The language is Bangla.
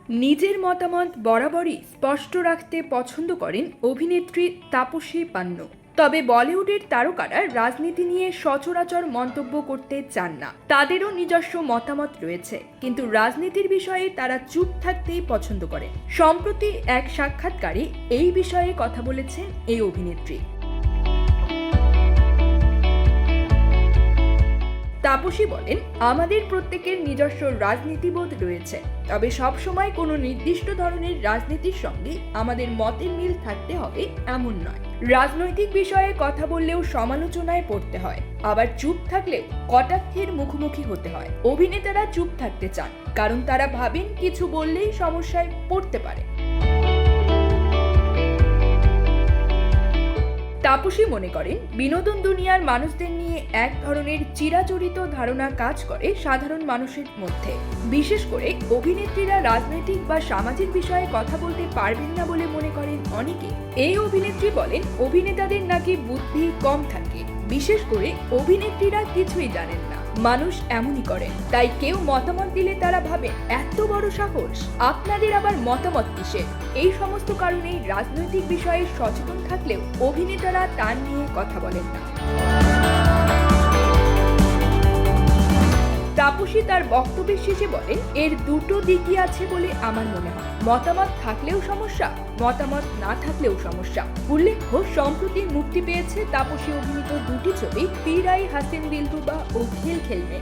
নিজের মতামত বরাবরই স্পষ্ট রাখতে পছন্দ করেন অভিনেত্রী তাপসী পান্নু। তবে বলিউডের তারকারা রাজনীতি নিয়ে সচরাচর মন্তব্য করতে চান না। তাদেরও নিজস্ব মতামত রয়েছে, কিন্তু রাজনীতির বিষয়ে তারা চুপ থাকতেই পছন্দ করেন। সম্প্রতি এক সাক্ষাৎকারে এই বিষয়ে কথা বলেছেন এই অভিনেত্রী। তাপসী বলেন, আমাদের প্রত্যেকের নিজস্ব রাজনীতিবোধ রয়েছে, তবে সবসময় কোনো নির্দিষ্ট ধরনের রাজনীতির সঙ্গে আমাদের মতের মিল থাকতে হবে এমন নয়। রাজনৈতিক বিষয়ে কথা বললেও সমালোচনায় পড়তে হয়, আবার চুপ থাকলেও কটাক্ষের মুখোমুখি হতে হয়। অভিনেতারা চুপ থাকতে চান, কারণ তারা ভাবেন কিছু বললেই সমস্যায় পড়তে পারে। তাপসী মনে করেন, বিনোদন দুনিয়ার মানুষদের নিয়ে এক ধরনের চিরাচরিত ধারণা কাজ করে সাধারণ মানুষের মধ্যে। বিশেষ করে অভিনেত্রীরা রাজনৈতিক বা সামাজিক বিষয়ে কথা বলতে পারবেন না বলে মনে করেন অনেকে। এই অভিনেত্রী বলেন, অভিনেতাদের নাকি বুদ্ধি কম থাকে, বিশেষ করে অভিনেত্রীরা কিছুই জানেন না। মানুষ এমনই করেন, তাই কেউ মতামত দিলে তারা ভাবে এত বড় সাহস, আপনাদের আবার মতামত কিসের? এই সমস্ত কারণেই রাজনৈতিক বিষয়ে সচেতন থাকলেও অভিনেতারা তা নিয়ে কথা বলেন না। তাপসী তার বক্তব্যের শেষে বলেন, এর দুটো দিকই আছে বলে আমার মনে হয়। মতামত থাকলেও সমস্যা, মতামত না থাকলেও সমস্যা। উল্লেখ্য, সম্প্রতি মুক্তি পেয়েছে তাপসী অভিনীত দুটি ছবি, ফির আই হাসিন দিলরুবা ও খেল খেল মে।